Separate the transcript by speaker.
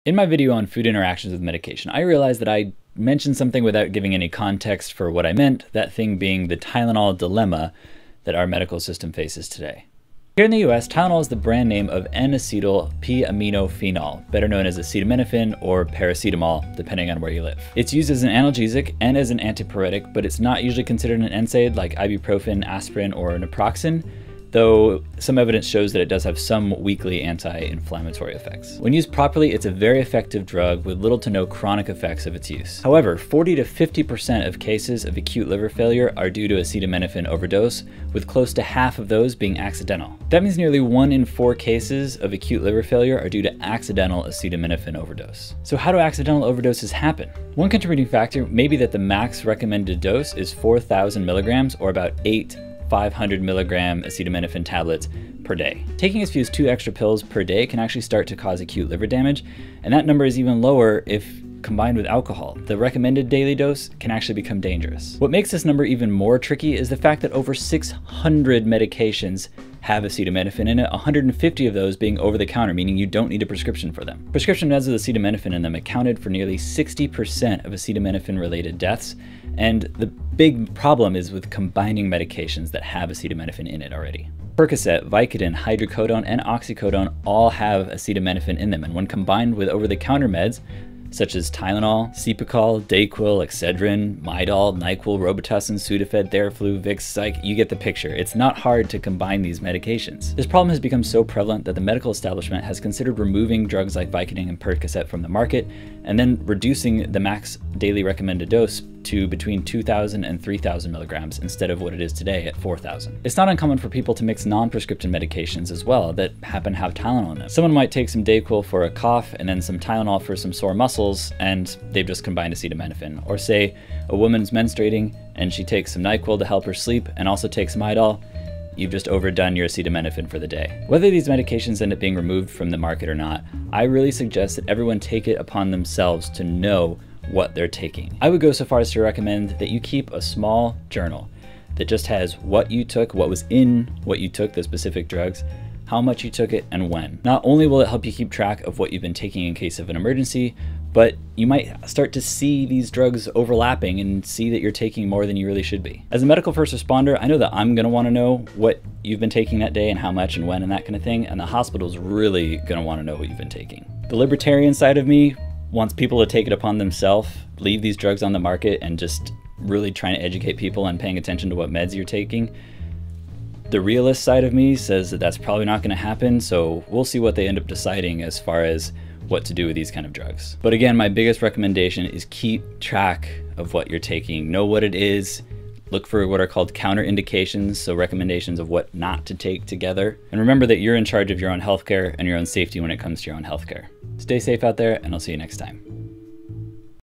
Speaker 1: In my video on food interactions with medication, I realized that I mentioned something without giving any context for what I meant, that thing being the Tylenol dilemma that our medical system faces today. Here in the US, Tylenol is the brand name of N-acetyl-p-aminophenol, better known as acetaminophen or paracetamol, depending on where you live. It's used as an analgesic and as an antipyretic, but it's not usually considered an NSAID like ibuprofen, aspirin, or naproxen, though some evidence shows that it does have some weakly anti-inflammatory effects. When used properly, it's a very effective drug with little to no chronic effects of its use. However, 40 to 50% of cases of acute liver failure are due to acetaminophen overdose, with close to half of those being accidental. That means nearly 1 in 4 cases of acute liver failure are due to accidental acetaminophen overdose. So how do accidental overdoses happen? One contributing factor may be that the max recommended dose is 4,000 milligrams or about 8 500 milligram acetaminophen tablets per day. Taking as few as 2 extra pills per day can actually start to cause acute liver damage, and that number is even lower if combined with alcohol. The recommended daily dose can actually become dangerous. What makes this number even more tricky is the fact that over 600 medications have acetaminophen in it, 150 of those being over the counter, meaning you don't need a prescription for them. Prescription meds with acetaminophen in them accounted for nearly 60% of acetaminophen related deaths, and the big problem is with combining medications that have acetaminophen in it already. Percocet, vicodin, hydrocodone, and oxycodone all have acetaminophen in them, and when combined with over-the-counter meds, such as Tylenol, Cepacol, Dayquil, Excedrin, Midol, Nyquil, Robitussin, Sudafed, Theraflu, Vicks, Psych, you get the picture. It's not hard to combine these medications. This problem has become so prevalent that the medical establishment has considered removing drugs like Vicodin and Percocet from the market, and then reducing the max daily recommended dose to between 2,000 and 3,000 milligrams instead of what it is today at 4,000. It's not uncommon for people to mix non-prescription medications as well that happen to have Tylenol in them. Someone might take some Dayquil for a cough and then some Tylenol for some sore muscles, and they've just combined acetaminophen. Or say a woman's menstruating and she takes some NyQuil to help her sleep and also takes Midol. You've just overdone your acetaminophen for the day. Whether these medications end up being removed from the market or not, I really suggest that everyone take it upon themselves to know what they're taking. I would go so far as to recommend that you keep a small journal that just has what you took, what was in what you took, the specific drugs, how much you took it, and when. Not only will it help you keep track of what you've been taking in case of an emergency, but you might start to see these drugs overlapping and see that you're taking more than you really should be. As a medical first responder, I know that I'm gonna wanna know what you've been taking that day and how much and when and that kind of thing, and the hospital's really gonna wanna know what you've been taking. The libertarian side of me wants people to take it upon themselves, leave these drugs on the market, and just really trying to educate people and paying attention to what meds you're taking. The realist side of me says that that's probably not gonna happen, so we'll see what they end up deciding as far as what to do with these kind of drugs. But again, my biggest recommendation is keep track of what you're taking. Know what it is. Look for what are called counterindications, so recommendations of what not to take together. And remember that you're in charge of your own healthcare and your own safety when it comes to your own healthcare. Stay safe out there, and I'll see you next time.